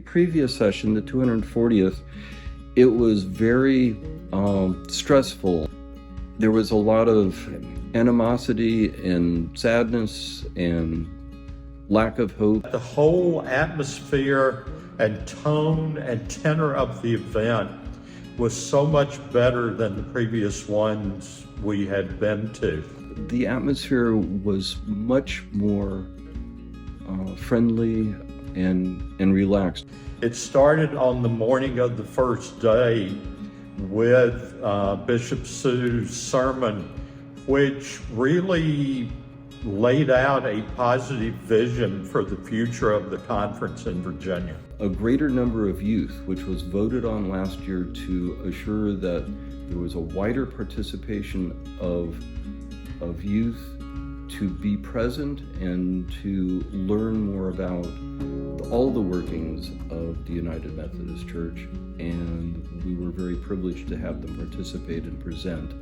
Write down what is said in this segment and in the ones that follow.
previous session, the 240th, it was very stressful. There was a lot of animosity and sadness and lack of hope. The whole atmosphere and tone and tenor of the event was so much better than the previous ones we had been to. The atmosphere was much more friendly and relaxed. It started on the morning of the first day with Bishop Sue's sermon, which really laid out a positive vision for the future of the conference in Virginia. A greater number of youth, which was voted on last year to assure that there was a wider participation of youth to be present and to learn more about all the workings of the United Methodist Church, and we were very privileged to have them participate and present.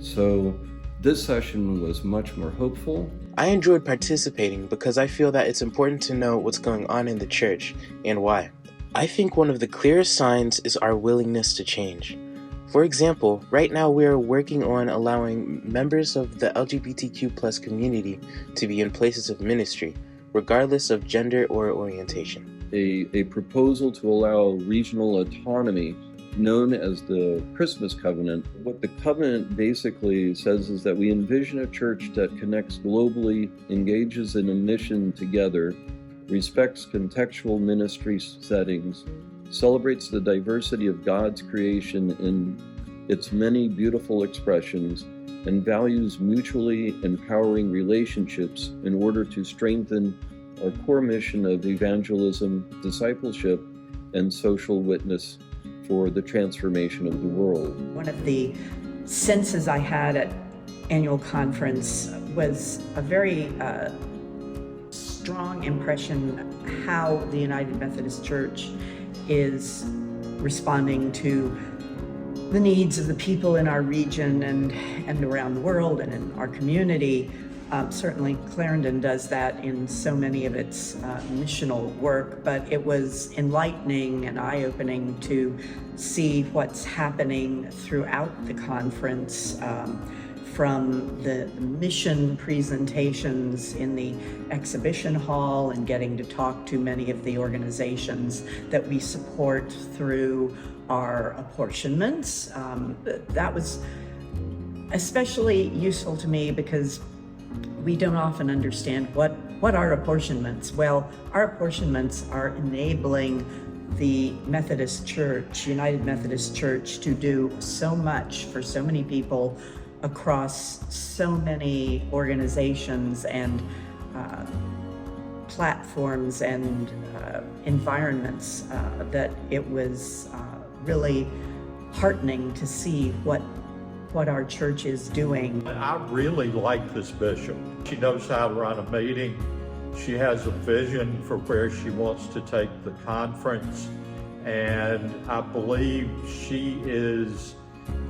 So this session was much more hopeful. I enjoyed participating because I feel that it's important to know what's going on in the church and why. I think one of the clearest signs is our willingness to change. For example, right now we are working on allowing members of the LGBTQ+ community to be in places of ministry, regardless of gender or orientation. A proposal to allow regional autonomy known as the Christmas Covenant. What the covenant basically says is that we envision a church that connects globally, engages in a mission together, respects contextual ministry settings, celebrates the diversity of God's creation in its many beautiful expressions, and values mutually empowering relationships in order to strengthen our core mission of evangelism, discipleship, and social witness for the transformation of the world. One of the senses I had at annual conference was a very strong impression how the United Methodist Church is responding to the needs of the people in our region and around the world and in our community. Certainly Clarendon does that in so many of its missional work, but it was enlightening and eye-opening to see what's happening throughout the conference, from the mission presentations in the exhibition hall and getting to talk to many of the organizations that we support through our apportionments. That was especially useful to me because we don't often understand what are apportionments. Well, our apportionments are enabling the Methodist Church, United Methodist Church, to do so much for so many people across so many organizations and platforms and environments that it was really heartening to see what our church is doing. I really like this bishop. She knows how to run a meeting. She has a vision for where she wants to take the conference, and I believe she is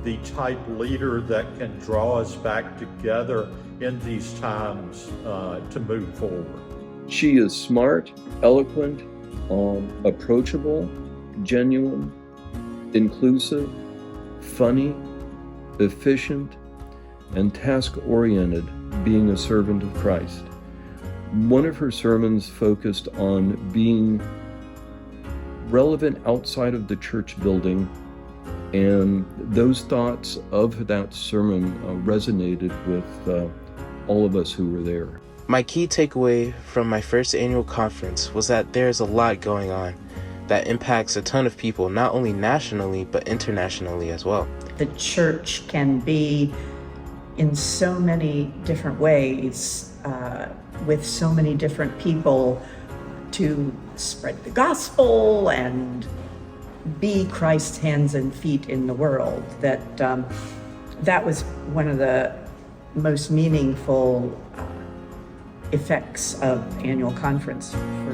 the type leader that can draw us back together in these times to move forward. She is smart, eloquent, approachable, genuine, inclusive, funny, efficient, and task-oriented, being a servant of Christ. One of her sermons focused on being relevant outside of the church building, and those thoughts of that sermon resonated with all of us who were there. My key takeaway from my first annual conference was that there's a lot going on that impacts a ton of people, not only nationally, but internationally as well. The church can be in so many different ways, with so many different people, to spread the gospel and be Christ's hands and feet in the world. That was one of the most meaningful effects of annual conference for